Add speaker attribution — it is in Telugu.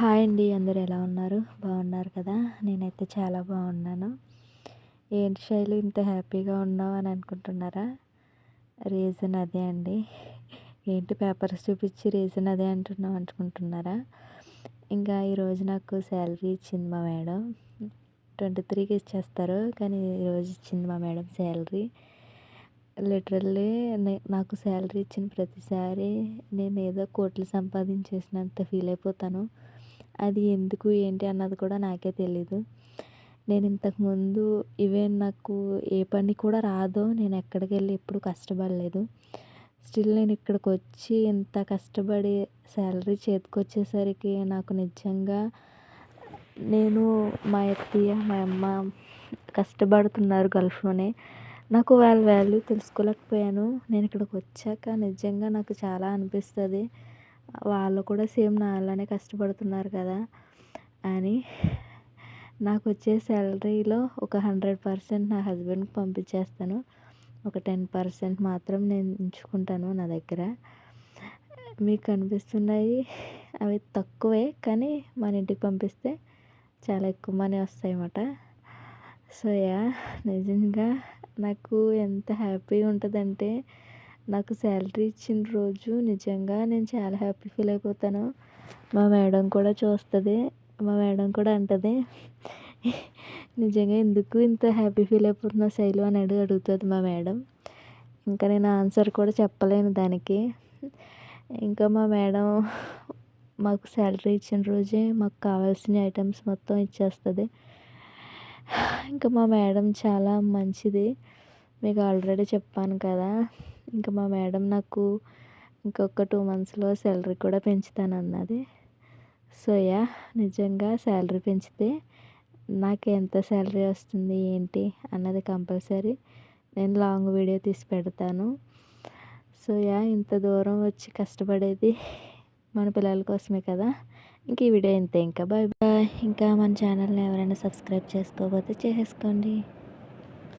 Speaker 1: హాయ్ అండి. అందరూ ఎలా ఉన్నారు? బాగున్నారు కదా! నేనైతే చాలా బాగున్నాను. ఏంటి శైలు ఇంత హ్యాపీగా ఉన్నావు అని అనుకుంటున్నారా? రీజన్ అదే అండి. ఏంటి పేపర్స్ చూపించి రీజన్ అదే అంటున్నావు అనుకుంటున్నారా? ఇంకా ఈరోజు నాకు శాలరీ ఇచ్చింది మా మేడం. 23కి ఇచ్చేస్తారు. కానీ ఈరోజు ఇచ్చింది మా మేడం శాలరీ. లిటరల్లీ నాకు శాలరీ ఇచ్చిన ప్రతిసారి నేనేదో కోట్లు సంపాదించేసినంత ఫీల్ అయిపోతాను. అది ఎందుకు ఏంటి అన్నది కూడా నాకే తెలీదు. నేను ఇంతకుముందు ఈవెన్ నాకు ఏ పని కూడా రాదో నేను ఎక్కడికెళ్ళి ఎప్పుడు కష్టపడలేదు. స్టిల్ నేను ఇక్కడికొచ్చి ఇంత కష్టపడి శాలరీ చేతికొచ్చేసరికి నాకు నిజంగా నేను మా అత్తయ్య, మా అమ్మ కష్టపడుతున్నారు గల్ఫ్‌లోనే. నాకు వాళ్ళ వాల్యూ తెలుసుకోలేకపోయాను. నేను ఇక్కడికొచ్చాక నిజంగా నాకు చాలా అనిపిస్తది. వాళ్ళు కూడా సేమ్ నాలానే కష్టపడుతున్నారు కదా అని. నాకొచ్చే శాలరీలో ఒక 100% నా హస్బెండ్‌కి పంపించేస్తాను. ఒక 10% మాత్రం నేను ఉంచుకుంటాను నా దగ్గర. మీకు కనిపిస్తున్నాయి అవి తక్కువే, కానీ మన ఇంటికి పంపిస్తే చాలా ఎక్కువ మనీ వస్తాయన్నమాట. సో నిజంగా నాకు ఎంత హ్యాపీగా ఉంటుందంటే, నాకు శాలరీ ఇచ్చిన రోజు నిజంగా నేను చాలా హ్యాపీ ఫీల్ అయిపోతాను. మా మేడం కూడా చూస్తుంది. మా మేడం కూడా అంటది, నిజంగా ఎందుకు ఇంత హ్యాపీ ఫీల్ అయిపోతున్నావు శైలు అని అడుగుతుంది మా మేడం. ఇంకా నేను ఆన్సర్ కూడా చెప్పలేను దానికి. ఇంకా మా మేడం మాకు శాలరీ ఇచ్చిన రోజే మాకు కావాల్సిన ఐటమ్స్ మొత్తం ఇచ్చేస్తుంది. ఇంకా మా మేడం చాలా మంచిది. మీకు ఆల్రెడీ చెప్పాను కదా. ఇంకా మా మేడం నాకు ఇంకొక 2 మంత్స్‌లో శాలరీ కూడా పెంచుతానన్నది. సో నిజంగా శాలరీ పెంచితే నాకు ఎంత శాలరీ వస్తుంది ఏంటి అన్నది కంపల్సరీ నేను లాంగ్ వీడియో తీసి పెడతాను. సో ఇంత దూరం వచ్చి కష్టపడేది మన పిల్లల కోసమే కదా. ఇంక ఈ వీడియో ఇంతే. ఇంకా బాయ్ బాయ్. ఇంకా మన ఛానల్ని ఎవరైనా సబ్స్క్రైబ్ చేసుకోకపోతే చేసేసుకోండి.